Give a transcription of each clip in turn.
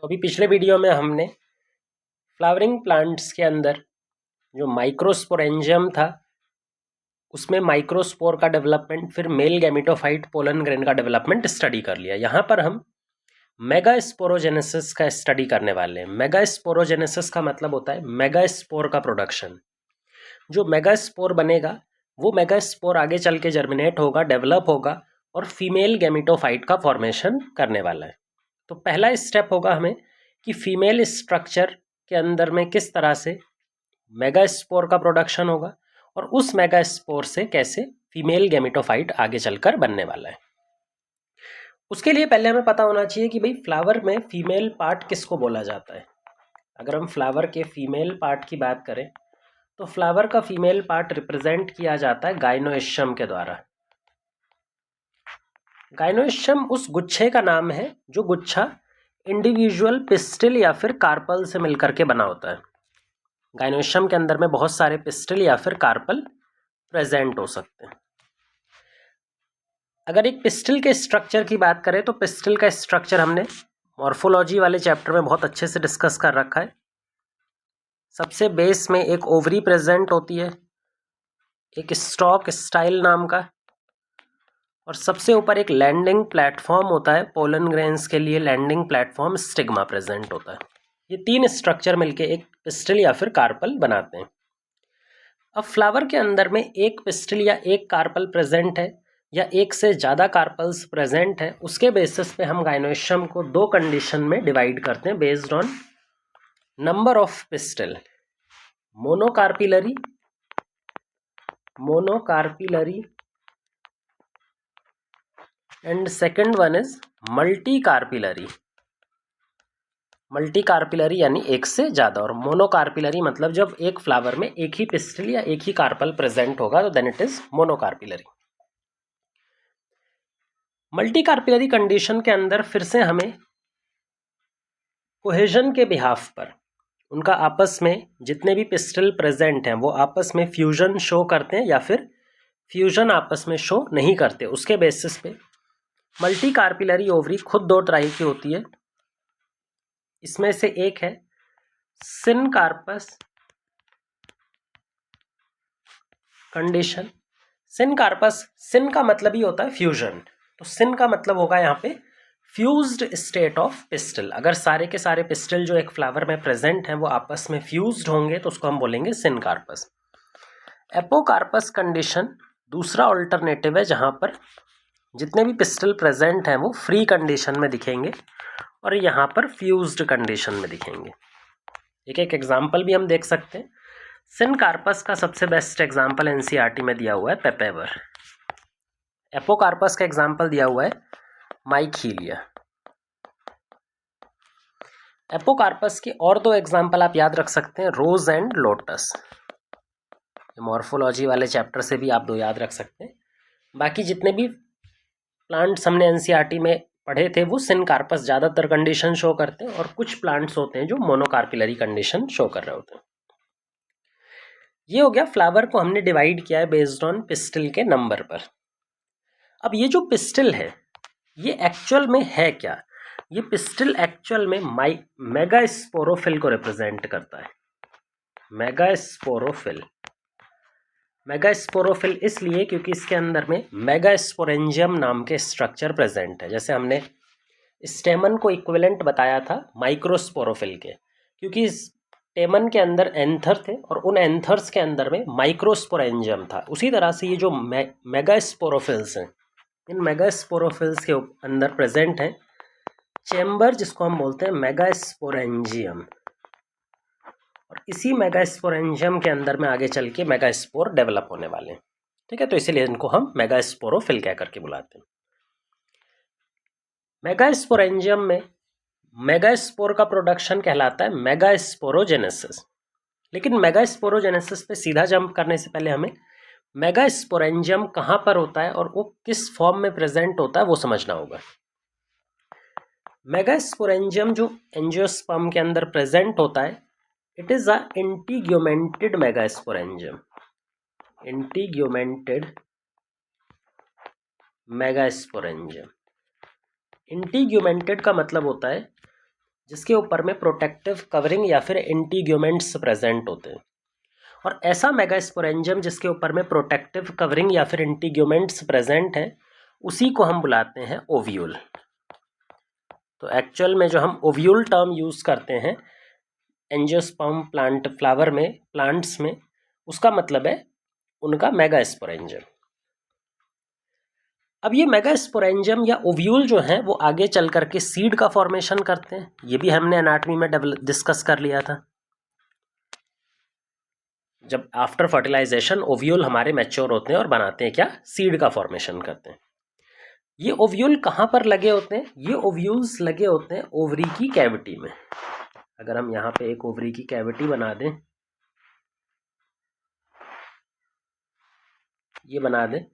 तो अभी पिछले वीडियो में हमने फ्लावरिंग प्लांट्स के अंदर जो माइक्रोस्पोरेंजियम था उसमें माइक्रोस्पोर का डेवलपमेंट, फिर मेल गैमेटोफाइट पोलन ग्रेन का डेवलपमेंट स्टडी कर लिया। यहाँ पर हम मेगास्पोरोजेनेसिस का स्टडी करने वाले हैं। मेगास्पोरोजेनेसिस का मतलब होता है मेगास्पोर का प्रोडक्शन। जो मेगास्पोर बनेगा वो मेगास्पोर आगे चल के जर्मिनेट होगा, डेवलप होगा और फीमेल गैमेटोफाइट का फॉर्मेशन करने वाला है। तो पहला स्टेप होगा हमें कि फीमेल स्ट्रक्चर के अंदर में किस तरह से मेगास्पोर का प्रोडक्शन होगा और उस मेगास्पोर से कैसे फीमेल गैमेटोफाइट आगे चलकर बनने वाला है। उसके लिए पहले हमें पता होना चाहिए कि भाई फ्लावर में फीमेल पार्ट किसको बोला जाता है। अगर हम फ्लावर के फीमेल पार्ट की बात करें तो फ्लावर का फीमेल पार्ट रिप्रेजेंट किया जाता है गाइनोइशियम के द्वारा। गाइनोइशियम उस गुच्छे का नाम है जो गुच्छा इंडिविजुअल पिस्टिल या फिर कार्पल से मिलकर के बना होता है। गाइनोइशियम के अंदर में बहुत सारे पिस्टिल या फिर कार्पल प्रेजेंट हो सकते हैं। अगर एक पिस्टिल के स्ट्रक्चर की बात करें तो पिस्टिल का स्ट्रक्चर हमने मॉर्फोलॉजी वाले चैप्टर में बहुत अच्छे से डिस्कस कर रखा है। सबसे बेस में एक ओवरी प्रेजेंट होती है, एक स्टॉक स्टाइल नाम का, और सबसे ऊपर एक लैंडिंग प्लेटफॉर्म होता है। पोलन ग्रेन्स के लिए लैंडिंग प्लेटफॉर्म स्टिग्मा प्रेजेंट होता है। ये तीन स्ट्रक्चर मिलके एक पिस्टिल या फिर कार्पल बनाते हैं। अब फ्लावर के अंदर में एक पिस्टिल या एक कार्पल प्रेजेंट है या एक से ज़्यादा कार्पल्स प्रेजेंट है, उसके बेसिस पे हम गाइनोइशियम को दो कंडीशन में डिवाइड करते हैं based on number of pistil. Monocarpellary and second one is multi carpellary यानी एक से ज़्यादा, और मोनोकार्पिलरी मतलब जब एक फ्लावर में एक ही पिस्टिल या एक ही कार्पल प्रेजेंट होगा तो then it is monocarpellary. Multi carpellary condition के अंदर फिर से हमें कोहेजन के बिहाफ पर उनका आपस में जितने भी पिस्टिल प्रेजेंट हैं वो आपस में फ्यूजन शो करते हैं या फिर फ्यूजन आपस में शो नहीं करते, उसके बेसिस पे मल्टी कार्पिलरी ओवरी खुद दो तरह की होती है। इसमें से एक है सिनकार्पस कंडीशन। सिनकार्पस, सिन का मतलब ही होता है फ्यूजन, तो सिन का मतलब होगा यहाँ पे फ्यूज्ड स्टेट ऑफ पिस्टिल। अगर सारे के सारे पिस्टिल जो एक फ्लावर में प्रेजेंट हैं वो आपस में फ्यूज्ड होंगे तो उसको हम बोलेंगे सिनकार्पस। एपोकार्पस कंडीशन दूसरा ऑल्टरनेटिव है जहाँ पर जितने भी पिस्टिल प्रेजेंट हैं वो फ्री कंडीशन में दिखेंगे और यहाँ पर फ्यूज्ड कंडीशन में दिखेंगे। एक एक एग्जाम्पल भी हम देख सकते हैं। सिनकार्पस का सबसे बेस्ट एग्जाम्पल एनसीईआरटी में दिया हुआ है पेपेवर। एपोकार्पस का एग्जाम्पल दिया हुआ है माइखीलिया। एपोकार्पस के और दो एग्जाम्पल आप याद रख सकते हैं, रोज एंड लोटस। मॉर्फोलॉजी वाले चैप्टर से भी आप दो याद रख सकते हैं। बाकी जितने भी प्लांट्स हमने एनसीईआरटी में पढ़े थे वो सिनकार्पस ज़्यादातर कंडीशन शो करते हैं और कुछ प्लांट्स होते हैं जो मोनोकार्पिलरी कंडीशन शो कर रहे होते हैं। ये हो गया फ्लावर को हमने डिवाइड किया है बेस्ड ऑन पिस्टिल के नंबर पर। अब ये जो पिस्टिल है ये एक्चुअल में है क्या? ये पिस्टिल एक्चुअल में मेगास्पोरोफिल को रिप्रेजेंट करता है। मेगास्पोरोफिल इसलिए क्योंकि इसके अंदर में मेगास्पोरेंजियम नाम के स्ट्रक्चर प्रेजेंट है। जैसे हमने स्टेमन को इक्विवेलेंट बताया था माइक्रोस्पोरोफिल के, क्योंकि स्टेमन के अंदर एंथर थे और उन एंथर्स के अंदर में माइक्रोस्पोरेंजियम था। उसी तरह से ये जो मेगास्पोरोफिल्स हैं, इन मेगास्पोरोफिल्स के अंदर प्रेजेंट है चैम्बर जिसको हम बोलते हैं मेगास्पोरेंजियम, और इसी मेगास्पोरेंजियम के अंदर में आगे चल के मेगास्पोर डेवलप होने वाले हैं। ठीक है, तो इसीलिए इनको हम मेगास्पोरोफिल कह करके बुलाते हैं। मेगास्पोरेंजियम में मेगास्पोर का प्रोडक्शन कहलाता है मेगास्पोरोजेनेसिस। लेकिन मेगास्पोरोजेनेसिस पे सीधा जंप करने से पहले हमें मेगास्पोरेंजियम कहाँ पर होता है और वो किस फॉर्म में प्रेजेंट होता है वो समझना होगा। मेगास्पोरेंजियम जो एंजियोस्पर्म के अंदर प्रेजेंट होता है, इट इज अ इंटीग्यूमेंटेड मेगास्पोरेंजियम। इंटीग्यूमेंटेड का मतलब होता है जिसके ऊपर में प्रोटेक्टिव कवरिंग या फिर इंटीग्यूमेंट्स प्रेजेंट होते हैं। और ऐसा मेगास्पोरेंजियम जिसके ऊपर में प्रोटेक्टिव कवरिंग या फिर इंटीग्यूमेंट्स प्रेजेंट है, उसी को हम बुलाते हैं ओव्यूल। तो एक्चुअल में जो हम ओव्यूल टर्म यूज़ करते हैं एंजियोस्पर्म प्लांट फ्लावर में, प्लांट्स में, उसका मतलब है उनका मेगास्पोरेंजियम। अब ये मेगास्पोरेंजियम या ओव्यूल जो हैं वो आगे चल करके सीड का फॉर्मेशन करते हैं। ये भी हमने एनाटॉमी में डिस्कस कर लिया था। जब आफ्टर फर्टिलाइजेशन ओव्यूल हमारे मैच्योर होते हैं और बनाते हैं क्या, सीड का फॉर्मेशन करते हैं। ये ओव्यूल कहाँ पर लगे होते हैं? ये ओव्यूल्स लगे होते हैं ओवरी की कैविटी में। अगर हम यहाँ पे एक ओवरी की कैविटी बना दें, ये बना दें,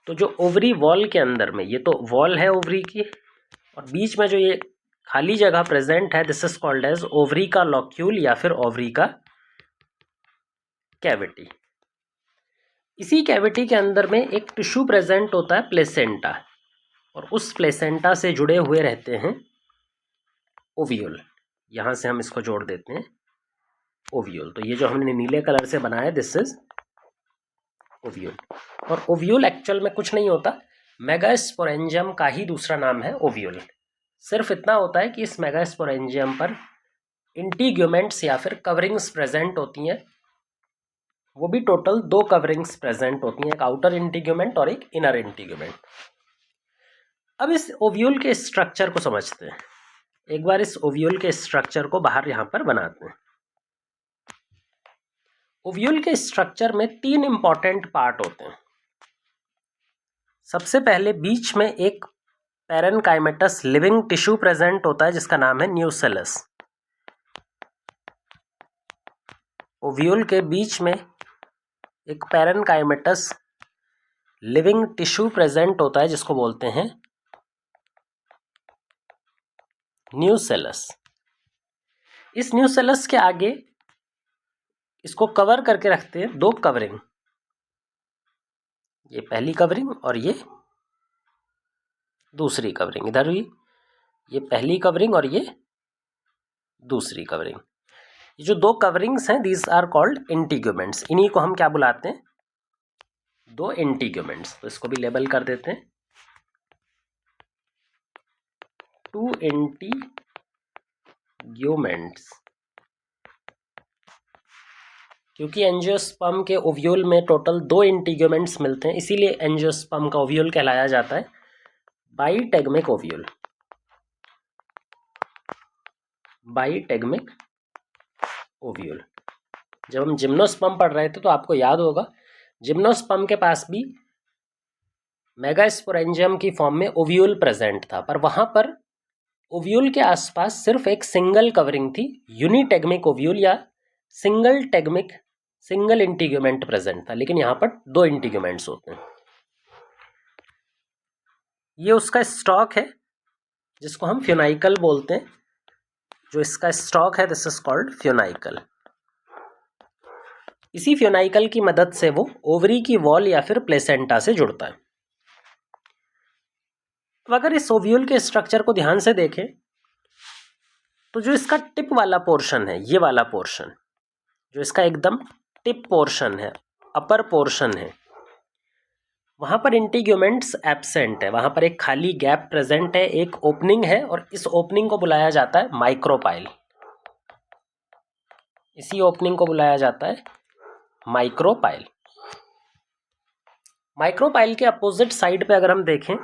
तो जो ओवरी वॉल के अंदर में, ये तो वॉल है ओवरी की, और बीच में जो ये खाली जगह प्रेजेंट है, this is called as ovary का लॉक्यूल या फिर ओवरी का कैविटी। इसी कैविटी के अंदर में एक टिश्यू प्रेजेंट होता है प्लेसेंटा, और उस प्लेसेंटा से जुड़े हुए रहते हैं ओव्यूल। यहाँ से हम इसको जोड़ देते हैं ओव्यूल। तो ये जो हमने नीले कलर से बनाया दिस इज ओव्यूल। और ओव्यूल एक्चुअल में कुछ नहीं होता, मेगास्पोरेंजियम का ही दूसरा नाम है ओव्यूल। सिर्फ इतना होता है कि इस मेगास्पोरेंजियम पर इंटीग्यूमेंट्स या फिर कवरिंग्स प्रेजेंट होती हैं। वो भी टोटल 2 कवरिंग्स प्रेजेंट होती हैं, एक आउटर इंटीग्यूमेंट और एक इनर इंटीग्यूमेंट। अब इस ओव्यूल के स्ट्रक्चर को समझते हैं। एक बार इस ओव्यूल के स्ट्रक्चर को बाहर यहाँ पर बनाते हैं। ओव्यूल के स्ट्रक्चर में 3 इंपॉर्टेंट पार्ट होते हैं। सबसे पहले बीच में एक पैरेनकाइमेटस लिविंग टिश्यू प्रेजेंट होता है जिसका नाम है न्यूसेलस। ओव्यूल के बीच में एक पैरेनकाइमेटस लिविंग टिश्यू प्रेजेंट होता है जिसको बोलते हैं न्यूसेलस। इस न्यूसेलस के आगे इसको कवर करके रखते हैं 2 कवरिंग, ये पहली कवरिंग और ये दूसरी कवरिंग। इधर भी ये पहली कवरिंग और ये दूसरी कवरिंग। ये जो 2 कवरिंग्स हैं दीज आर कॉल्ड इंटीग्यूमेंट्स। इन्हीं को हम क्या बुलाते हैं? 2 इंटीग्यूमेंट्स। तो इसको भी लेबल कर देते हैं 2 इंटीग्यूमेंट्स। क्योंकि एंजियोस्पर्म के ओव्यूल में टोटल 2 इंटीग्यूमेंट्स मिलते हैं, इसीलिए एंजियोस्पर्म का ओव्यूल कहलाया जाता है बाईटेगमिक ओव्यूल। बाईटेगमिक ओव्यूल। जब हम जिम्नोस्पर्म पढ़ रहे थे तो आपको याद होगा जिम्नोस्पर्म के पास भी मेगास्पोरेंजियम की फॉर्म में ओव्यूल प्रेजेंट था, पर वहां पर ओव्यूल के आसपास सिर्फ एक सिंगल कवरिंग थी, यूनिटेगमिक ओव्यूल या सिंगल इंटीग्यूमेंट प्रेजेंट था। लेकिन यहाँ पर 2 इंटीग्यूमेंट्स होते हैं। ये उसका स्टॉक है जिसको हम फ्यूनाइकल बोलते हैं। जो इसका स्टॉक है दिस इज कॉल्ड फ्यूनाइकल। इसी फ्यूनाइकल की मदद से वो ओवरी की वॉल या फिर प्लेसेंटा से जुड़ता है। तो अगर इस ओव्यूल के स्ट्रक्चर को ध्यान से देखें तो जो इसका टिप वाला पोर्शन है, ये वाला पोर्शन जो इसका एकदम टिप पोर्शन है, अपर पोर्शन है, वहाँ पर इंटीग्यूमेंट्स एब्सेंट है। वहाँ पर एक खाली गैप प्रेजेंट है, एक ओपनिंग है, और इस ओपनिंग को बुलाया जाता है माइक्रोपाइल। इसी ओपनिंग को बुलाया जाता है माइक्रोपाइल। माइक्रोपाइल के अपोजिट साइड पे अगर हम देखें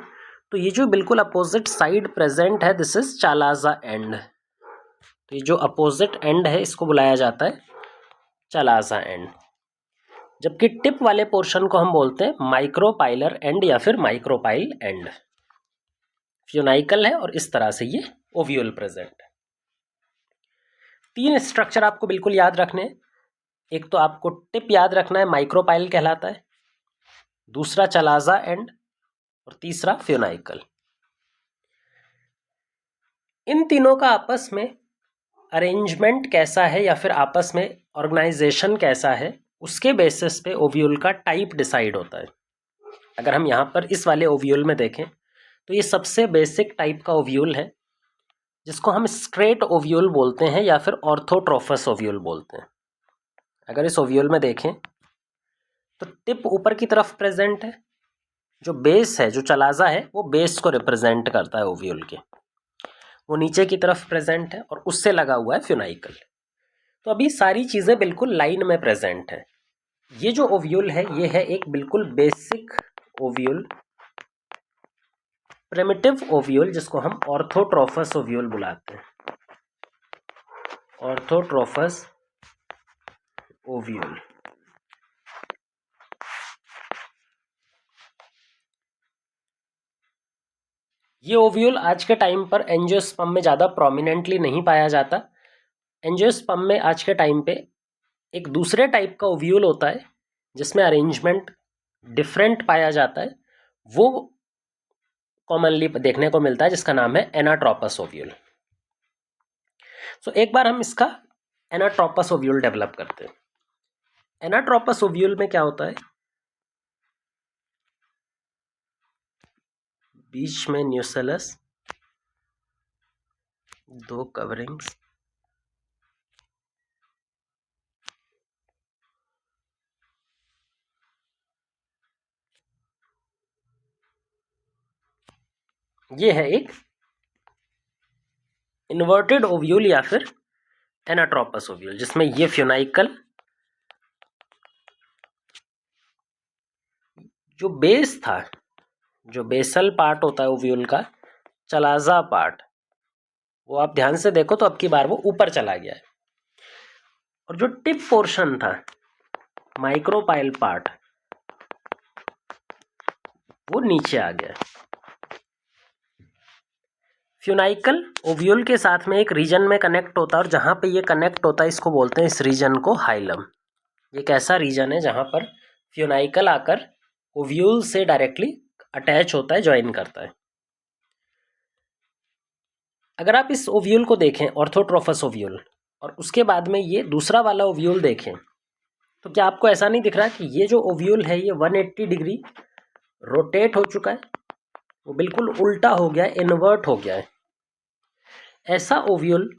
तो ये जो बिल्कुल अपोजिट साइड प्रेजेंट है दिस इज चालाजा एंड। तो ये जो अपोजिट एंड है इसको बुलाया जाता है चालाजा एंड, जबकि टिप वाले पोर्शन को हम बोलते हैं माइक्रोपाइलर एंड या फिर माइक्रोपाइल एंड। फ्यूनाइकल है और इस तरह से ये ओव्यूल प्रेजेंट है। 3 स्ट्रक्चर आपको बिल्कुल याद रखने हैं। एक तो आपको टिप याद रखना है, माइक्रोपाइल कहलाता है, दूसरा चालाजा एंड, और तीसरा फ्यूनाइकल। इन तीनों का आपस में अरेंजमेंट कैसा है या फिर आपस में ऑर्गेनाइजेशन कैसा है, उसके बेसिस पे ओव्यूल का टाइप डिसाइड होता है। अगर हम यहाँ पर इस वाले ओव्यूल में देखें तो ये सबसे बेसिक टाइप का ओव्यूल है जिसको हम स्ट्रेट ओव्यूल बोलते हैं या फिर ऑर्थोट्रोफस ओव्यूल बोलते हैं। अगर इस ओव्यूल में देखें तो टिप ऊपर की तरफ प्रेजेंट है, जो बेस है, जो चलाजा है, वो बेस को रिप्रेजेंट करता है ओव्यूल के, वो नीचे की तरफ प्रेजेंट है और उससे लगा हुआ है फ्यूनाइकल। तो अभी सारी चीज़ें बिल्कुल लाइन में प्रेजेंट है। ये जो ओव्यूल है ये है एक बिल्कुल बेसिक ओव्यूल, प्रिमिटिव ओव्यूल, जिसको हम ऑर्थोट्रोफस ओव्यूल बुलाते हैं, ऑर्थोट्रोफस ओव्यूल। ये ओव्यूल आज के टाइम पर एंजियोस्पर्म में ज़्यादा प्रोमिनेंटली नहीं पाया जाता। एंजियोस्पर्म में आज के टाइम पे एक दूसरे टाइप का ओव्यूल होता है जिसमें अरेंजमेंट डिफरेंट पाया जाता है, वो कॉमनली देखने को मिलता है, जिसका नाम है एनाट्रोपस ओव्यूल। सो एक बार हम इसका एनाट्रोपस ओव्यूल डेवलप करते हैं। एनाट्रोपस ओव्यूल में क्या होता है, बीच में न्यूसेलस, दो कवरिंग्स, ये है एक इन्वर्टेड ओव्यूल या फिर एनाट्रोपस ओव्यूल, जिसमें ये फ्यूनाइकल, जो बेस था, जो बेसल पार्ट होता है ओव्यूल का, चलाजा पार्ट, वो आप ध्यान से देखो तो अब की बार वो ऊपर चला गया है, और जो टिप पोर्शन था, माइक्रोपाइल पार्ट, वो नीचे आ गया है। फ्यूनाइकल ओव्यूल के साथ में एक रीजन में कनेक्ट होता है, और जहाँ पे ये कनेक्ट होता है इसको बोलते हैं, इस रीजन को हाइलम। ये एक ऐसा रीजन है जहाँ पर फ्यूनाइकल आकर ओव्यूल से डायरेक्टली अटैच होता है, ज्वाइन करता है। अगर आप इस ओव्यूल को देखें, ऑर्थोट्रोफस ओव्यूल, और उसके बाद में ये दूसरा वाला ओव्यूल देखें, तो क्या आपको ऐसा नहीं दिख रहा कि ये जो ओव्यूल है ये 180 डिग्री रोटेट हो चुका है, वो बिल्कुल उल्टा हो गया है, इन्वर्ट हो गया है। ऐसा ओव्यूल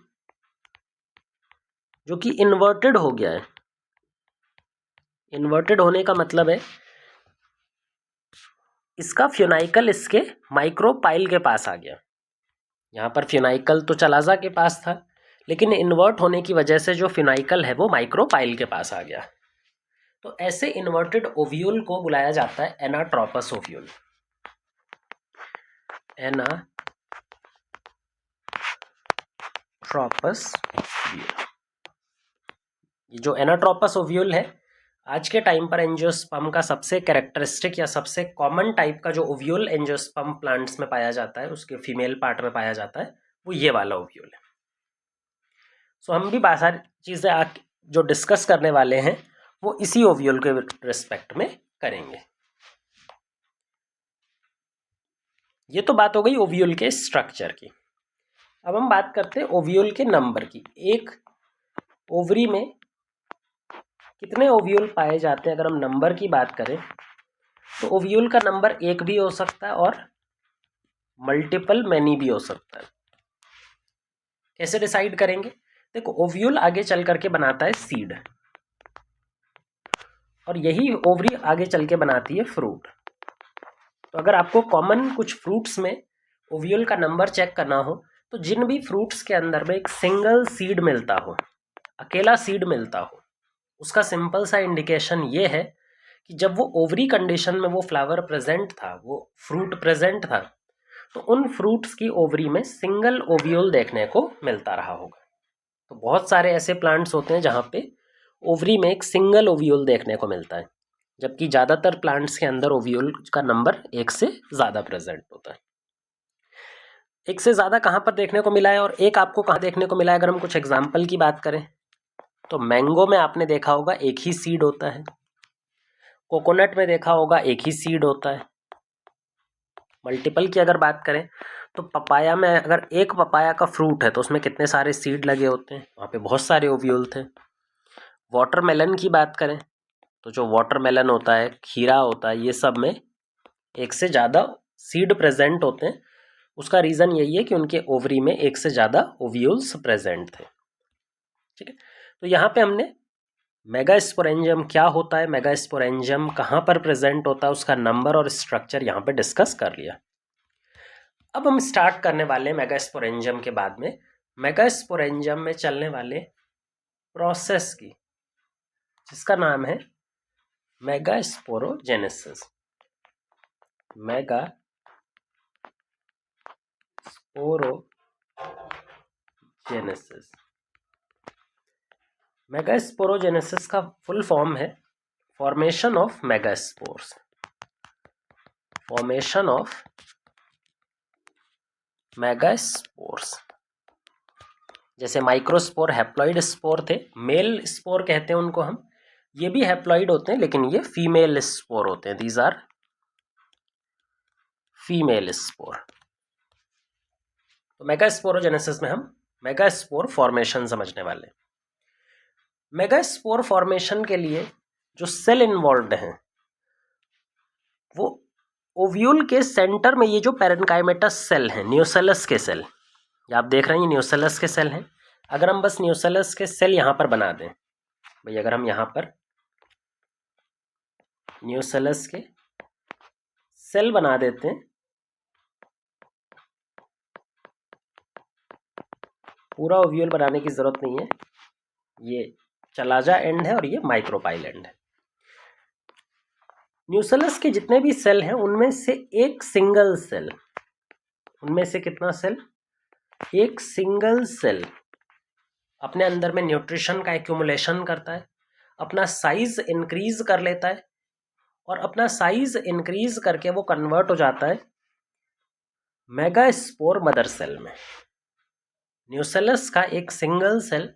जो कि इन्वर्टेड हो गया है, इन्वर्टेड होने का मतलब है इसका फ्यूनाइकल इसके माइक्रोपाइल के पास आ गया। यहाँ पर फ्यूनाइकल तो चलाजा के पास था, लेकिन इन्वर्ट होने की वजह से जो फ्यूनाइकल है वो माइक्रोपाइल के पास आ गया। तो ऐसे इन्वर्टेड ओव्यूल को बुलाया जाता है एनाट्रोपस ओव्यूल। एनाट्रोपस ओव्यूल, ये जो एनाट्रोपस ओव्यूल है आज के टाइम पर एंजियोस्पर्म का सबसे कैरेक्टरिस्टिक या सबसे कॉमन टाइप का जो ओव्यूल एंजियोस्पर्म प्लांट्स में पाया जाता है, उसके फीमेल पार्ट में पाया जाता है, वो ये वाला ओव्यूल है। सो हम भी बहुत सारी चीज़ें जो डिस्कस करने वाले हैं वो इसी ओव्यूल के रिस्पेक्ट में करेंगे। ये तो बात हो गई ओव्यूल के स्ट्रक्चर की। अब हम बात करते हैं ओव्यूल के नंबर की। एक ओवरी में कितने ओव्यूल पाए जाते हैं, अगर हम नंबर की बात करें तो ओव्यूल का नंबर एक भी हो सकता है और मल्टीपल मैनी भी हो सकता है। कैसे डिसाइड करेंगे? देखो, ओव्यूल आगे चल करके बनाता है सीड, और यही ओवरी आगे चल के बनाती है फ्रूट। तो अगर आपको कॉमन कुछ फ्रूट्स में ओव्यूल का नंबर चेक करना हो, तो जिन भी फ्रूट्स के अंदर में एक सिंगल सीड मिलता हो, अकेला सीड मिलता हो, उसका सिंपल सा इंडिकेशन ये है कि जब वो ओवरी कंडीशन में वो फ्लावर प्रेजेंट था, वो फ्रूट प्रेजेंट था, तो उन फ्रूट्स की ओवरी में सिंगल ओव्यूल देखने को मिलता रहा होगा। तो बहुत सारे ऐसे प्लांट्स होते हैं जहाँ पे ओवरी में एक सिंगल ओव्यूल देखने को मिलता है, जबकि ज़्यादातर प्लांट्स के अंदर ओव्यूल का नंबर एक से ज़्यादा प्रेजेंट होता है। एक से ज़्यादा कहाँ पर देखने को मिला है और एक आपको कहाँ देखने को मिला है? अगर हम कुछ एग्जाम्पल की बात करें तो मैंगो में आपने देखा होगा एक ही सीड होता है, कोकोनट में देखा होगा एक ही सीड होता है। मल्टीपल की अगर बात करें तो पपाया में अगर एक पपाया का फ्रूट है तो उसमें कितने सारे सीड लगे होते हैं, वहाँ पे बहुत सारे ओव्यूल थे। वाटरमेलन की बात करें तो जो वाटरमेलन होता है, खीरा होता है, ये सब में एक से ज़्यादा सीड प्रेजेंट होते हैं। उसका रीज़न यही है कि उनके ओवरी में एक से ज़्यादा ओव्यूल्स प्रेजेंट थे। ठीक है, तो यहाँ पे हमने मेगास्पोरेंजियम क्या होता है, मेगास्पोरेंजियम कहाँ पर प्रेजेंट होता है, उसका नंबर और स्ट्रक्चर यहाँ पे डिस्कस कर लिया। अब हम स्टार्ट करने वाले मेगास्पोरेंजियम के बाद में मेगास्पोरेंजियम में चलने वाले प्रोसेस की, जिसका नाम है मेगास्पोरोजेनेसिस। मेगास्पोरोजेनेसिस, मेगास्पोरोजेनेसिस का फुल फॉर्म है formation of megaspores. Formation of megaspores, जैसे माइक्रोस्पोर हैप्लॉइड स्पोर थे, मेल स्पोर कहते हैं उनको हम, ये भी हैप्लॉइड होते हैं लेकिन ये फीमेल स्पोर होते हैं, दीज आर फीमेल स्पोर। तो मेगास्पोरोजेनेसिस में हम मेगास्पोर फॉर्मेशन समझने वाले। मेगास्पोर फॉर्मेशन के लिए जो सेल इन्वॉल्व्ड हैं वो ओव्यूल के सेंटर में, ये जो पैरेन्काइमेटस सेल हैं, न्यूसेलस के सेल, ये आप देख रहे हैं ये न्यूसेलस के सेल हैं। अगर हम बस न्यूसेलस के सेल यहाँ पर बना दें भाई, अगर हम यहाँ पर न्यूसेलस के सेल बना देते हैं, पूरा ओव्यूल बनाने की जरूरत नहीं है, ये चलाजा एंड है और ये माइक्रोपाइल एंड है। न्यूसेलस के जितने भी सेल हैं उनमें से एक सिंगल सेल, उनमें से कितना सेल, एक सिंगल सेल अपने अंदर में न्यूट्रिशन का एक्यूमुलेशन करता है, अपना साइज इंक्रीज कर लेता है और अपना साइज इंक्रीज करके वो कन्वर्ट हो जाता है मेगास्पोर मदर सेल में। न्यूसेलस का एक सिंगल सेल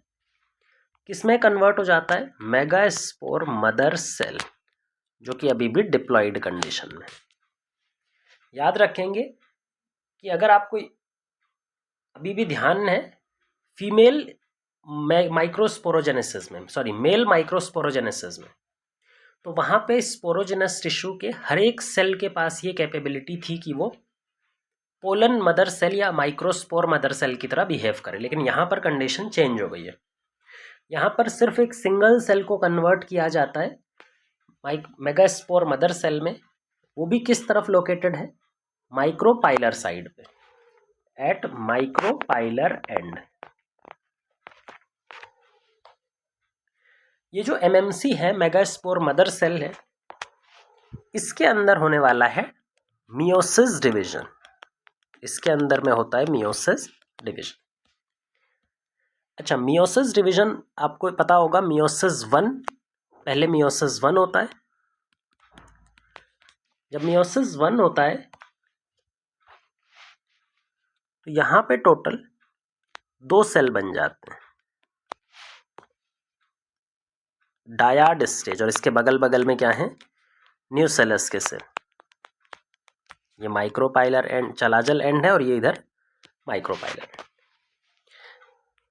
किसमें कन्वर्ट हो जाता है, मेगास्पोर मदर सेल, जो कि अभी भी डिप्लॉयड कंडीशन में। याद रखेंगे कि अगर आपको अभी भी ध्यान है, फीमेल माइक्रोस्पोरोजेनेसिस में, सॉरी मेल माइक्रोस्पोरोजेनेसिस में, तो वहाँ पे स्पोरोजेनस टिश्यू के हर एक सेल के पास ये कैपेबिलिटी थी कि वो पोलन मदर सेल या माइक्रोस्पोर मदर सेल की तरह बिहेव करे, लेकिन यहाँ पर कंडीशन चेंज हो गई है। यहाँ पर सिर्फ एक सिंगल सेल को कन्वर्ट किया जाता है मेगास्पोर मदर सेल में, वो भी किस तरफ लोकेटेड है, माइक्रोपाइलर साइड पे, एट माइक्रोपाइलर एंड। ये जो एमएमसी है, मेगास्पोर मदर सेल है, इसके अंदर होने वाला है मियोसिस डिवीजन, इसके अंदर में होता है मियोसिस डिवीजन। अच्छा, मियोसिस डिवीजन आपको पता होगा, मियोसिस 1, पहले मियोसिस 1 होता है। जब मियोसिस 1 होता है तो यहाँ पे टोटल 2 सेल बन जाते हैं, डायाड स्टेज, और इसके बगल बगल में क्या है, न्यूसेलस के सेल। ये माइक्रोपाइलर एंड चलाजल एंड है और ये इधर माइक्रोपाइलर एंड।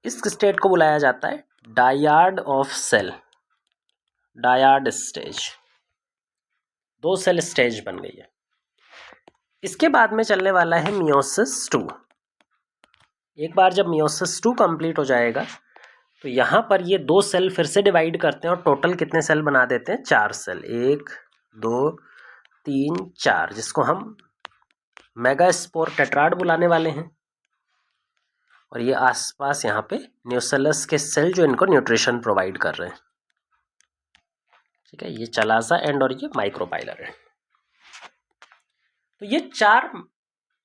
इस स्टेट को बुलाया जाता है dyad of cell, dyad stage. 2 cell stage बन गई है। इसके बाद में चलने वाला है मियोसिस 2। एक बार जब मियोसिस 2 कंप्लीट हो जाएगा तो यहाँ पर ये 2 सेल फिर से डिवाइड करते हैं और टोटल कितने सेल बना देते हैं, 4 सेल, 1 2 3 4, जिसको हम मेगास्पोर टेट्राड बुलाने वाले हैं। और ये आसपास यहाँ पे न्यूसेलस के सेल जो इनको न्यूट्रिशन प्रोवाइड कर रहे हैं। ठीक है, ये चलाजा एंड और ये माइक्रोपाइलर एंड। तो ये 4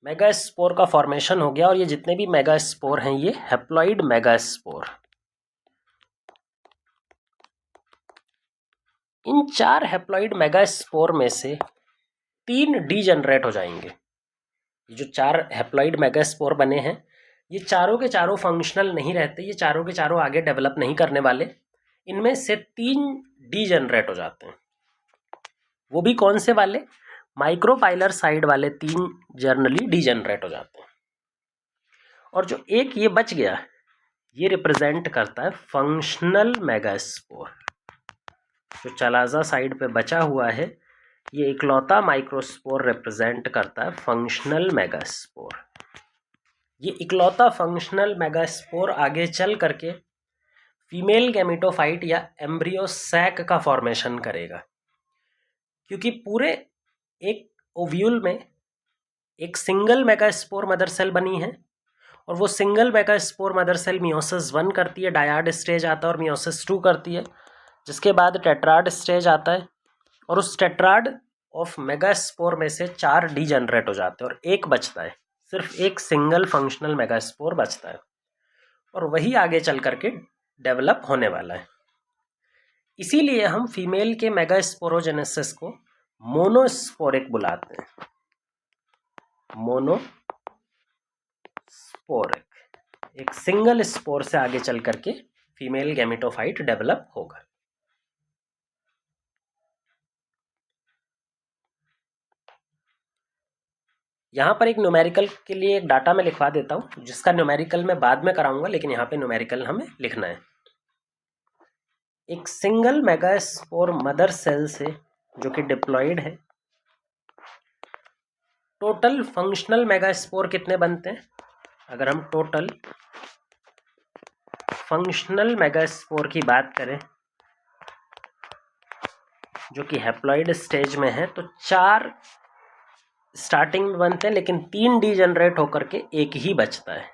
मेगास्पोर का फॉर्मेशन हो गया और ये जितने भी मेगास्पोर हैं ये हैप्लॉइड मेगास्पोर। इन 4 हैप्लॉइड मेगास्पोर में से 3 डीजनरेट हो जाएंगे। ये जो 4 हैप्लॉइड मेगास्पोर बने हैं ये चारों के चारों फंक्शनल नहीं रहते, ये चारों के चारों आगे डेवलप नहीं करने वाले। इनमें से 3 डीजनरेट हो जाते हैं। वो भी कौन से वाले, माइक्रोपाइलर साइड वाले 3 जर्नली डीजनरेट हो जाते हैं। और जो एक ये बच गया ये रिप्रेजेंट करता है फंक्शनल मेगास्पोर। जो चलाजा साइड पे बचा हुआ है ये इकलौता माइक्रोस्पोर रिप्रेजेंट करता है फंक्शनल मेगास्पोर। ये इकलौता फंक्शनल मेगास्पोर आगे चल करके फीमेल गैमेटोफाइट या एम्ब्रियो सैक का फॉर्मेशन करेगा, क्योंकि पूरे एक ओव्यूल में एक सिंगल मेगास्पोर मदर सेल बनी है और वो single megaspore mother cell meiosis 1 करती है, डायाड स्टेज आता है और मियोसिस 2 करती है, जिसके बाद टेट्राड स्टेज आता है और उस टेट्राड ऑफ मेगास्पोर में से 4 डीजनरेट हो जाते हैं और एक बचता है, सिर्फ एक सिंगल फंक्शनल मेगास्पोर बचता है और वही आगे चल करके डेवलप होने वाला है। इसीलिए हम फीमेल के मेगास्पोरोजेनेसिस को मोनोस्पोरिक बुलाते हैं, मोनोस्पोरिक, एक सिंगल स्पोर से आगे चल करके फीमेल गैमेटोफाइट डेवलप होगा। यहाँ पर एक न्यूमेरिकल के लिए एक डाटा मैं लिखवा देता हूँ, जिसका न्यूमेरिकल मैं बाद में कराऊंगा, लेकिन यहाँ पे न्यूमेरिकल हमें लिखना है। एक सिंगल मेगास्पोर मदर सेल से जो कि डिप्लॉयड है, टोटल फंक्शनल मेगास्पोर कितने बनते हैं? अगर हम टोटल फंक्शनल मेगास्पोर की बात करें जो कि हैप्लॉइड स्टेज में है, तो 4 स्टार्टिंग में बनते हैं, लेकिन 3 डीजनरेट होकर के एक ही बचता है।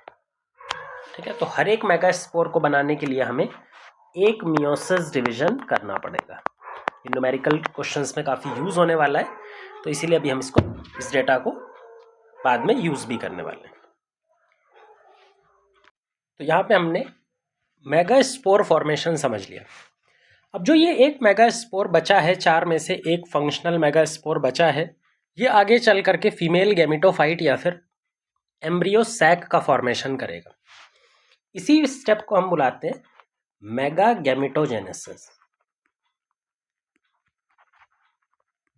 ठीक है, तो हर एक मेगास्पोर को बनाने के लिए हमें एक मियोसिस डिवीजन करना पड़ेगा। ये न्यूमेरिकल क्वेश्चंस में काफ़ी यूज़ होने वाला है, तो इसीलिए अभी हम इस डेटा को बाद में यूज़ भी करने वाले हैं। तो यहाँ पे हमने मेगास्पोर फॉर्मेशन समझ लिया। अब जो ये एक मेगास्पोर बचा है, 4 में से एक फंक्शनल मेगास्पोर बचा है, ये आगे चल करके फीमेल गैमेटोफाइट या फिर एम्ब्रियो सैक का फॉर्मेशन करेगा। इसी स्टेप को हम बुलाते हैं मेगा गैमेटोजेनेसिस।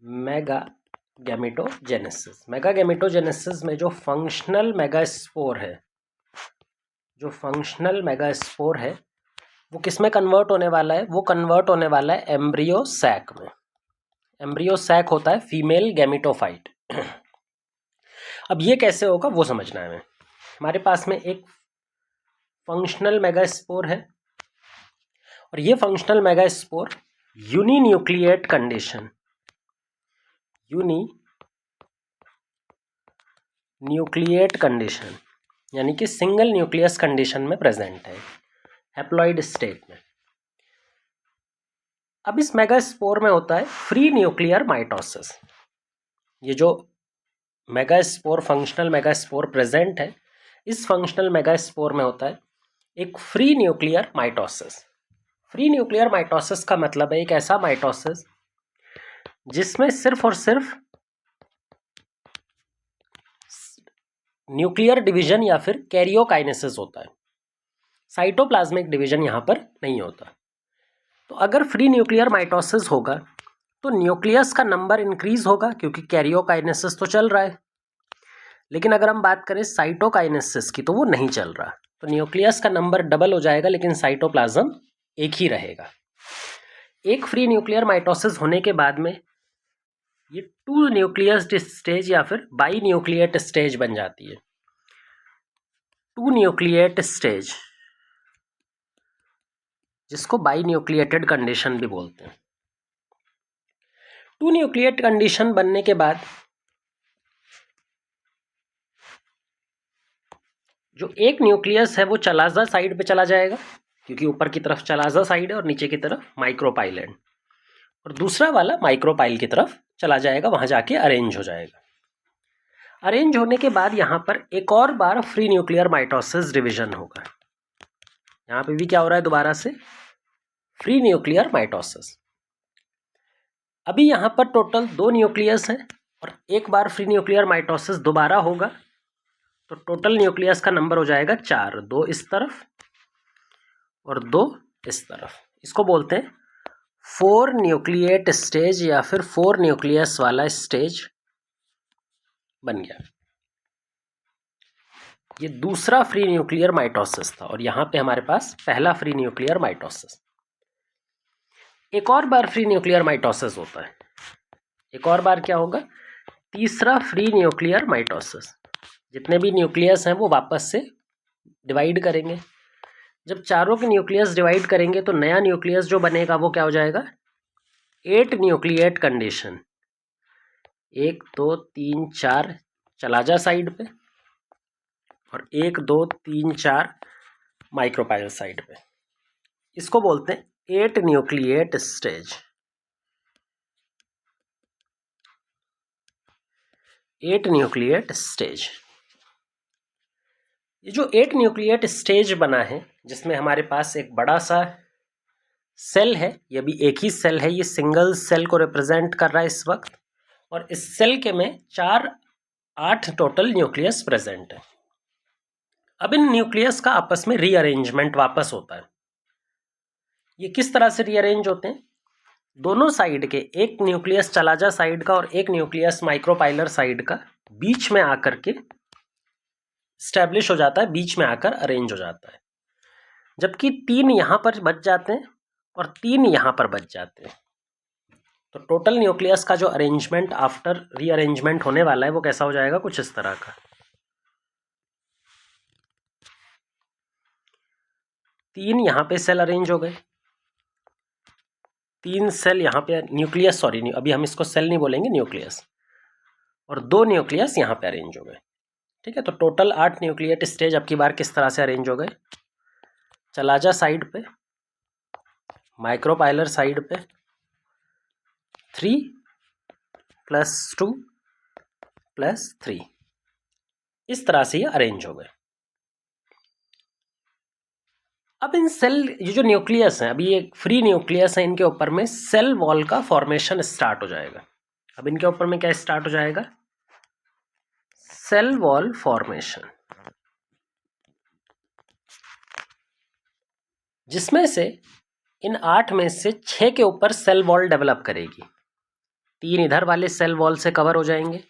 मेगा गैमेटोजेनेसिस में जो फंक्शनल मेगास्पोर है, वो किस में कन्वर्ट होने वाला है? वो कन्वर्ट होने वाला है एम्ब्रियो सैक में। एम्ब्रियो सैक होता है फीमेल गैमेटोफाइट। अब ये कैसे होगा वो समझना है हमें। हमारे पास में एक फंक्शनल मेगास्पोर है और ये फंक्शनल मेगास्पोर यूनिन्यूक्लिएट कंडीशन यानी कि सिंगल न्यूक्लियस कंडीशन में प्रेजेंट है, हैप्लॉइड स्टेट में। अब इस मेगास्पोर में होता है फ्री न्यूक्लियर माइटोसिस। ये जो मेगास्पोर फंक्शनल मेगास्पोर प्रेजेंट है, इस फंक्शनल मेगास्पोर में होता है एक free nuclear mitosis. Free nuclear mitosis का मतलब है एक ऐसा माइटोसिस जिसमें सिर्फ और सिर्फ न्यूक्लियर डिवीजन या फिर कैरियोकाइनेसिस होता है, साइटोप्लाज्मिक डिवीजन यहाँ पर नहीं होता। तो अगर फ्री न्यूक्लियर माइटोसिस होगा तो न्यूक्लियस का नंबर इंक्रीज होगा, क्योंकि कैरियोकाइनेसिस तो चल रहा है। लेकिन अगर हम बात करें साइटोकाइनेसिस की, तो वो नहीं चल रहा, तो न्यूक्लियस का नंबर डबल हो जाएगा, लेकिन साइटोप्लाज्म एक ही रहेगा। एक फ्री न्यूक्लियर माइटोसिस होने के बाद में ये 2 न्यूक्लियस स्टेज या फिर बाई न्यूक्लिएट स्टेज बन जाती है। 2 न्यूक्लिएट स्टेज, जिसको बाई न्यूक्लिएटेड कंडीशन भी बोलते हैं। 2 न्यूक्लिएट कंडीशन बनने के बाद जो एक न्यूक्लियस है वो चलाजा साइड पे चला जाएगा, क्योंकि ऊपर की तरफ चलाजा साइड है और नीचे की तरफ माइक्रोपाइल है, और दूसरा वाला माइक्रोपाइल की तरफ चला जाएगा, वहां जाके अरेंज हो जाएगा। अरेंज होने के बाद यहाँ पर एक और बार फ्री न्यूक्लियर माइटोसिस डिवीजन होगा। यहाँ पे भी क्या हो रहा है? दोबारा से फ्री न्यूक्लियर माइटोसिस। अभी यहाँ पर टोटल 2 न्यूक्लियस है और एक बार फ्री न्यूक्लियर माइटोसिस दोबारा होगा, तो टोटल न्यूक्लियस का नंबर हो जाएगा 4, 2 इस तरफ और 2 इस तरफ। इसको बोलते हैं 4 न्यूक्लिएट स्टेज या फिर 4 न्यूक्लियस वाला स्टेज बन गया। ये दूसरा फ्री न्यूक्लियर माइटोसिस था और यहाँ पे हमारे पास पहला फ्री न्यूक्लियर माइटोसिस। एक और बार फ्री न्यूक्लियर माइटोसिस होता है, एक और बार क्या होगा? तीसरा फ्री न्यूक्लियर माइटोसिस, जितने भी न्यूक्लियस हैं वो वापस से डिवाइड करेंगे। जब चारों के न्यूक्लियस डिवाइड करेंगे तो नया न्यूक्लियस जो बनेगा वो क्या हो जाएगा, 8 न्यूक्लिएट कंडीशन। 1 2 3 4 चला जा साइड पे, और 1 2 3 4 माइक्रोपाइल साइड पे। इसको बोलते हैं 8 न्यूक्लिएट स्टेज। 8 nucleate stage. ये जो 8 न्यूक्लिएट स्टेज बना है, जिसमें हमारे पास एक बड़ा सा सेल है, ये भी एक ही सेल है, ये सिंगल सेल को रिप्रेजेंट कर रहा है इस वक्त, और इस सेल के में 8 टोटल न्यूक्लियस प्रेजेंट है। अब इन न्यूक्लियस का आपस में रीअरेंजमेंट वापस होता है। ये किस तरह से रीअरेंज होते हैं, दोनों साइड के, एक न्यूक्लियस चलाजा साइड का और एक न्यूक्लियस माइक्रोपाइलर साइड का बीच में आकर के स्टैब्लिश हो जाता है, बीच में आकर अरेंज हो जाता है। जबकि 3 यहां पर बच जाते हैं और 3 यहां पर बच जाते हैं। तो टोटल न्यूक्लियस का जो अरेंजमेंट आफ्टर रीअरेंजमेंट होने वाला है वो कैसा हो जाएगा, कुछ इस तरह का। 3 यहां पे सेल अरेंज हो गए, 3 सेल यहां पे न्यूक्लियस, सॉरी अभी हम इसको सेल नहीं बोलेंगे, न्यूक्लियस, और 2 न्यूक्लियस यहां पे अरेंज हो गए। ठीक है, तो टोटल 8 न्यूक्लिएट स्टेज अब की बार किस तरह से अरेंज हो गए, चलाजा साइड पे, माइक्रोपाइलर साइड पे 3 + 2 + 3, इस तरह से ये अरेंज हो गए। अब इन सेल, ये जो न्यूक्लियस है, अभी ये फ्री न्यूक्लियस है, इनके ऊपर में सेल वॉल का फॉर्मेशन स्टार्ट हो जाएगा। अब इनके ऊपर में क्या स्टार्ट हो जाएगा, सेल वॉल फॉर्मेशन, जिसमें से इन 8 में से 6 के ऊपर सेल वॉल डेवलप करेगी। 3 इधर वाले सेल वॉल से कवर हो जाएंगे,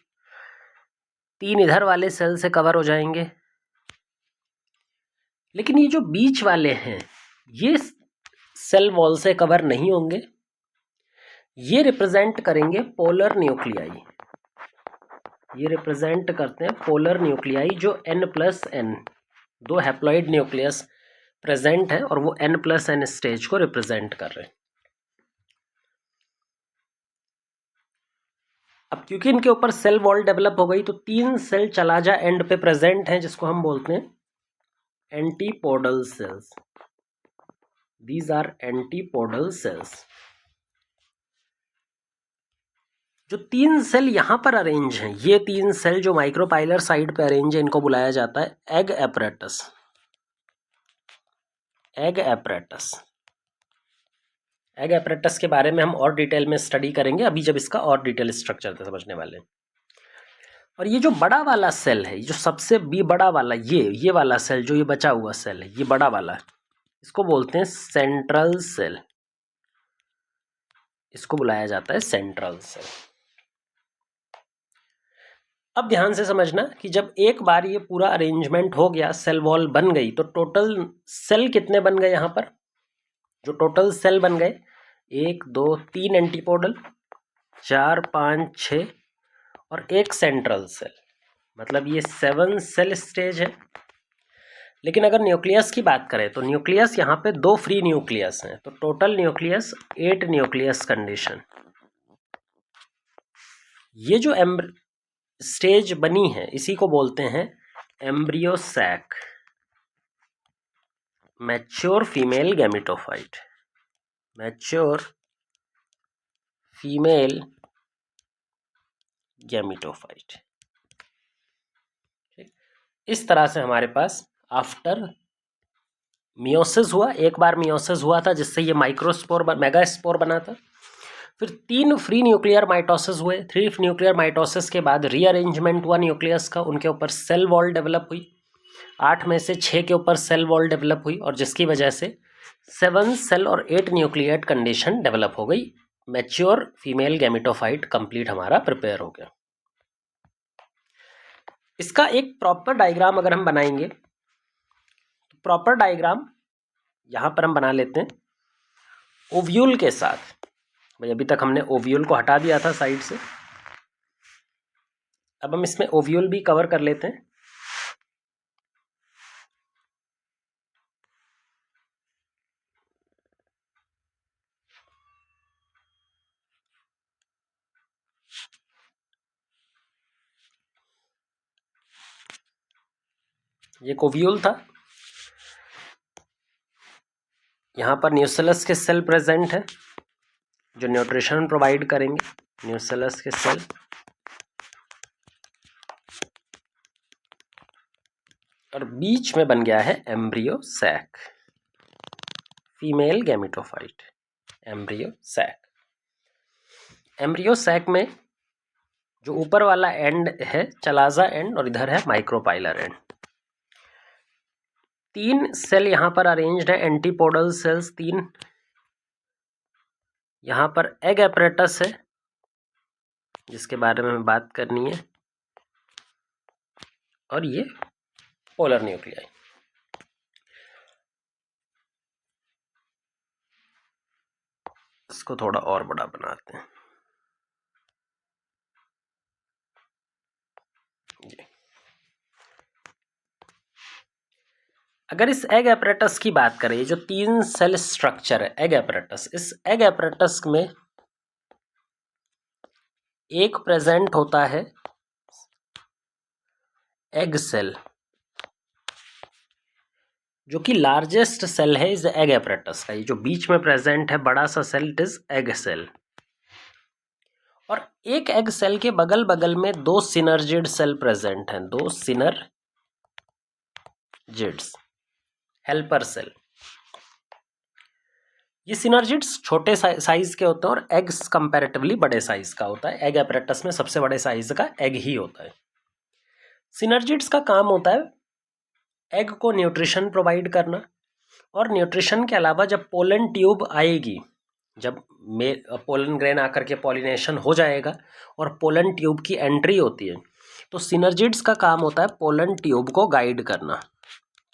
3 इधर वाले सेल से कवर हो जाएंगे, लेकिन ये जो बीच वाले हैं ये सेल वॉल से कवर नहीं होंगे। ये रिप्रेजेंट करेंगे पोलर न्यूक्लियाई, ये रिप्रेजेंट करते हैं पोलर न्यूक्लियाई, जो N+N, 2 हैप्लॉइड न्यूक्लियस प्रेजेंट है और वो N+N स्टेज को रिप्रेजेंट कर रहे हैं। अब क्योंकि इनके ऊपर सेल वॉल डेवलप हो गई तो 3 सेल चलाजा एंड पे प्रेजेंट हैं, जिसको हम बोलते हैं antipodal cells. These are antipodal cells. जो 3 सेल यहां पर अरेंज हैं, ये 3 सेल जो माइक्रोपाइलर साइड पे अरेंज है, इनको बुलाया जाता है egg apparatus. Egg apparatus, egg apparatus के बारे में हम और डिटेल में स्टडी करेंगे अभी, जब इसका और डिटेल स्ट्रक्चर समझने वाले हैं। और ये जो बड़ा वाला सेल है, जो सबसे भी बड़ा वाला, ये वाला सेल, जो ये बचा हुआ सेल है, ये बड़ा वाला, इसको बोलते हैं सेंट्रल सेल। इसको बुलाया जाता है सेंट्रल सेल। अब ध्यान से समझना कि जब एक बार ये पूरा अरेंजमेंट हो गया, सेल वॉल बन गई, तो टोटल सेल कितने बन गए यहाँ पर, जो टोटल सेल बन गए 1 2 3 एंटीपोडल, 4 5 6 और 1 सेंट्रल सेल, मतलब ये 7 सेल स्टेज है। लेकिन अगर न्यूक्लियस की बात करें तो न्यूक्लियस यहाँ पे 2 फ्री न्यूक्लियस हैं, तो टोटल न्यूक्लियस 8 न्यूक्लियस कंडीशन। ये जो स्टेज बनी है इसी को बोलते हैं embryo sac, mature female gametophyte, mature female gametophyte. इस तरह से हमारे पास आफ्टर मियोसिस हुआ, एक बार मियोसिस हुआ था जिससे ये माइक्रोस्पोर मेगास्पोर बना था, फिर 3 फ्री न्यूक्लियर माइटोसिस हुए। 3 न्यूक्लियर माइटोसिस के बाद रीअरेंजमेंट हुआ न्यूक्लियस का, उनके ऊपर सेल वॉल डेवलप हुई, 8 में से 6 के ऊपर सेल वॉल डेवलप हुई, और जिसकी वजह से 7 सेल और 8 न्यूक्लिएट कंडीशन डेवलप हो गई। मैच्योर फीमेल गैमेटोफाइट कंप्लीट हमारा प्रिपेयर हो गया। इसका एक प्रॉपर डायग्राम अगर हम बनाएंगे, तो प्रॉपर डायग्राम यहां पर हम बना लेते हैं ओव्यूल के साथ। भाई अभी तक हमने ओव्यूल को हटा दिया था साइड से, अब हम इसमें ओव्यूल भी कवर कर लेते हैं। ये ओव्यूल था। यहाँ पर न्यूसेलस के सेल प्रेजेंट है जो न्यूट्रिशन प्रोवाइड करेंगे। न्यूसेलस के सेल, और बीच में बन गया है embryo sac, female gametophyte, embryo sac. Embryo sac में जो ऊपर वाला एंड है चलाजा एंड, और इधर है माइक्रोपाइलर एंड। 3 सेल यहाँ पर अरेंज्ड है, एंटीपोडल सेल्स 3। यहाँ पर एग एपरेटस है जिसके बारे में बात करनी है, और ये पोलर न्यूक्लियाई। इसको थोड़ा और बड़ा बनाते हैं। अगर इस एग एपरेटस की बात करें, जो 3 सेल स्ट्रक्चर है एग एपरेटस, इस एग एपरेटस में एक प्रेजेंट होता है एग सेल, जो कि लार्जेस्ट सेल है इस एग एपरेटस का। ये जो बीच में प्रेजेंट है बड़ा सा cell, it is egg cell. और एक एग सेल के बगल बगल में 2 सिनर्जिड सेल प्रेजेंट हैं, 2 सिनर्जिड्स, हेल्पर सेल। ये सिनर्जिड्स छोटे साइज के होते हैं और एग्स कंपैरेटिवली बड़े साइज का होता है। एग एपरेटस में सबसे बड़े साइज का एग ही होता है। सिनर्जिड्स का काम होता है एग को न्यूट्रिशन प्रोवाइड करना, और न्यूट्रिशन के अलावा जब पोलन ट्यूब आएगी, जब पोलन ग्रेन आकर के पॉलिनेशन हो जाएगा और पोलन ट्यूब की एंट्री होती है, तो सिनर्जिड्स का काम होता है पोलन ट्यूब को गाइड करना,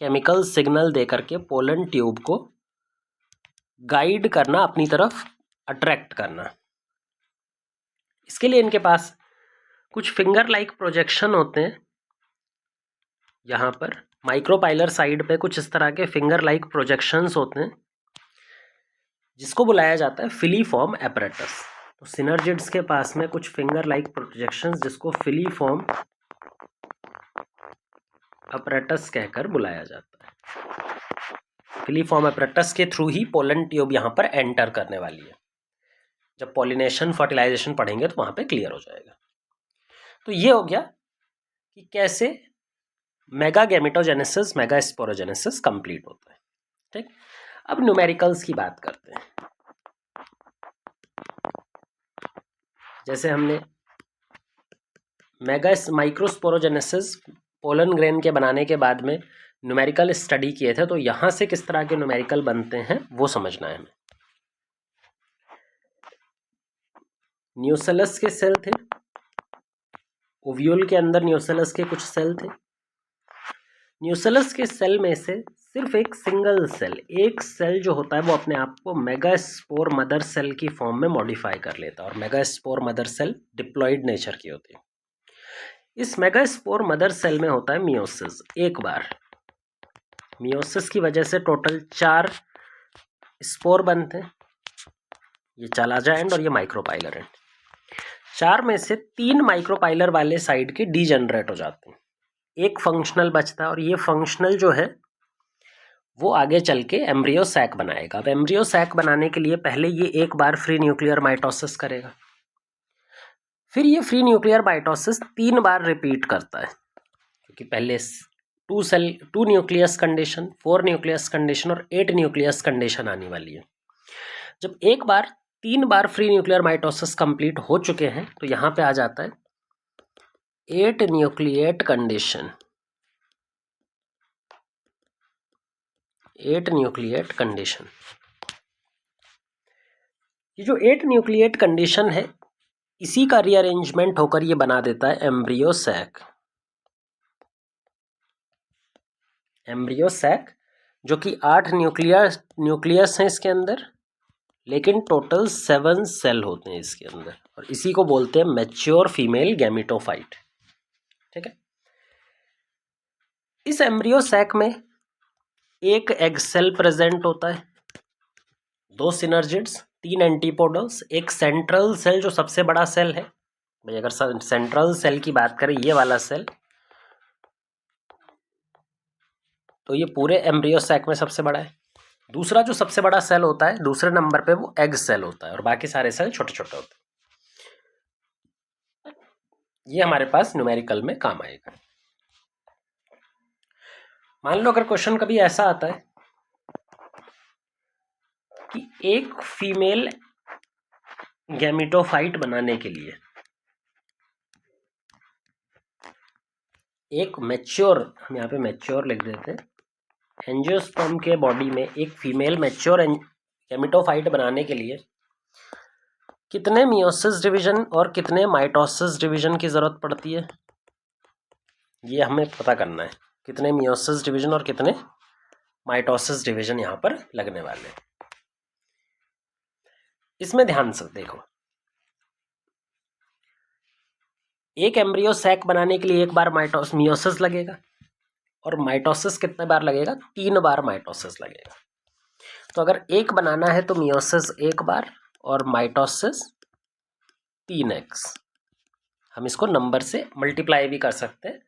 केमिकल सिग्नल दे करके पोलन ट्यूब को गाइड करना, अपनी तरफ अट्रैक्ट करना। इसके लिए इनके पास कुछ फिंगर लाइक प्रोजेक्शन होते हैं। यहाँ पर माइक्रोपाइलर साइड पे कुछ इस तरह के फिंगर लाइक प्रोजेक्शंस होते हैं, जिसको बुलाया जाता है फिलीफॉर्म एपरेटस। तो सिनर्जिड्स के पास में कुछ फिंगर लाइक प्रोजेक्शंस, जिसको फिलीफॉर्म एपरेटस कहकर बुलाया जाता है। फिलीफॉर्म एपरेटस के थ्रू ही पोलन ट्यूब यहाँ पर एंटर करने वाली है। जब पॉलिनेशन फर्टिलाइजेशन पढ़ेंगे तो वहाँ पे क्लियर हो जाएगा। तो ये हो गया कि कैसे mega gametogenesis, mega sporogenesis complete होता है। ठीक, अब न्यूमेरिकल्स की बात करते हैं। जैसे हमने मेगा माइक्रोस्पोरोजेनेसिस पोलन ग्रेन के बनाने के बाद में न्यूमेरिकल स्टडी किए थे, तो यहाँ से किस तरह के न्यूमेरिकल बनते हैं वो समझना है हमें। न्यूसेलस के सेल थे, ओव्यूल के अंदर न्यूसेलस के कुछ सेल थे। न्यूसेलस के सेल में से सिर्फ एक सिंगल सेल, एक सेल जो होता है वो अपने आप को मेगास्पोर मदर सेल की फॉर्म में मॉडिफाई कर लेता है, और megaspore mother cell diploid nature की होती है। इस मेगास्पोर मदर सेल में होता है मियोसिस एक बार। मियोसिस की वजह से टोटल 4 स्पोर बनते हैं, ये चालाजा एंड और ये माइक्रोपाइलर एंड। 4 में से 3 माइक्रोपाइलर वाले साइड के डीजनरेट हो जाते हैं, एक फंक्शनल बचता है, और ये फंक्शनल जो है वो आगे चल के एम्ब्रियो सैक बनाएगा। अब एम्ब्रियो सैक बनाने के लिए पहले ये एक बार फ्री न्यूक्लियर माइटोसिस करेगा, फिर ये फ्री न्यूक्लियर माइटोसिस 3 बार रिपीट करता है, क्योंकि पहले 2 न्यूक्लियस कंडीशन, 4 न्यूक्लियस कंडीशन और 8 न्यूक्लियस कंडीशन आने वाली है। जब एक बार 3 बार फ्री न्यूक्लियर माइटोसिस कंप्लीट हो चुके हैं, तो यहाँ पे आ जाता है 8 न्यूक्लिएट कंडीशन। 8 न्यूक्लिएट कंडीशन, ये जो 8 न्यूक्लिएट कंडीशन है, इसी का रीअरेंजमेंट होकर ये बना देता है एम्ब्रियो सैक। एम्ब्रियो सैक जो कि 8 न्यूक्लियस हैं इसके अंदर, लेकिन टोटल 7 सेल होते हैं इसके अंदर, और इसी को बोलते हैं मैच्योर फीमेल गैमेटोफाइट। ठीक है, इस एम्ब्रियो सैक में एक एग सेल प्रेजेंट होता है, 2 सिनर्जिड्स, 3 एंटीपोडल्स, एक सेंट्रल सेल जो सबसे बड़ा सेल है। भाई अगर सेंट्रल सेल की बात करें, ये वाला सेल, तो ये पूरे एम्ब्रियो सैक में सबसे बड़ा है। दूसरा जो सबसे बड़ा सेल होता है दूसरे नंबर पे वो एग सेल होता है और बाकी सारे सेल छोटे छोटे होते हैं। ये हमारे पास न्यूमेरिकल में काम आएगा। मान लो अगर क्वेश्चन कभी ऐसा आता है कि एक फीमेल गैमेटोफाइट बनाने के लिए एक मैच्योर, हम यहाँ पे मैच्योर लिख देते हैं, एंजियोस्पर्म के बॉडी में एक फीमेल मैच्योर गैमेटोफाइट बनाने के लिए कितने मियोसिस डिवीजन और कितने माइटोसिस डिवीजन की ज़रूरत पड़ती है, ये हमें पता करना है। कितने मियोसिस डिवीजन और कितने माइटोसिस डिवीजन यहाँ पर लगने वाले हैं। इसमें ध्यान से देखो, एक एम्ब्रियो सैक बनाने के लिए एक बार मियोसिस लगेगा और माइटोसिस कितने बार लगेगा, 3 बार माइटोसिस लगेगा। तो अगर एक बनाना है तो मियोसिस 1 बार और माइटोसिस 3x। हम इसको नंबर से मल्टीप्लाई भी कर सकते हैं।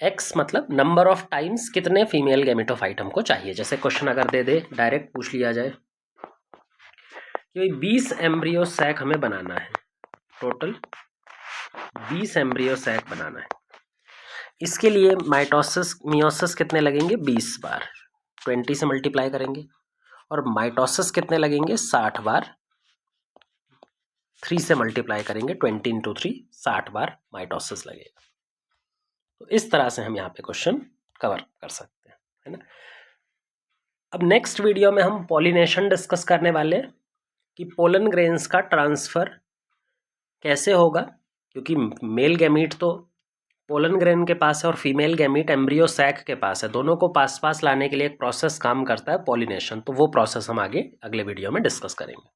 x मतलब नंबर ऑफ टाइम्स कितने फीमेल गैमेटोफाइट हमको चाहिए। जैसे क्वेश्चन अगर दे दे, डायरेक्ट पूछ लिया जाए कि 20 एम्ब्रियो सैक हमें बनाना है, टोटल 20 एम्ब्रियो सैक बनाना है। इसके लिए मियोसिस कितने लगेंगे, 20 बार, 20 से मल्टीप्लाई करेंगे। और माइटोसिस कितने लगेंगे, 60 बार, 3 से मल्टीप्लाई करेंगे, 20 इंटू 3, 60 बार माइटोसिस लगेगा। तो इस तरह से हम यहाँ पे क्वेश्चन कवर कर सकते हैं, है ना। अब नेक्स्ट वीडियो में हम पॉलिनेशन डिस्कस करने वाले हैं कि पोलन ग्रेन्स का ट्रांसफ़र कैसे होगा, क्योंकि मेल गैमीट तो पोलन ग्रेन के पास है और फीमेल गैमीट एम्ब्रियो सैक के पास है। दोनों को पास पास लाने के लिए एक प्रोसेस काम करता है, पॉलिनेशन। तो वो प्रोसेस हम आगे अगले वीडियो में डिस्कस करेंगे।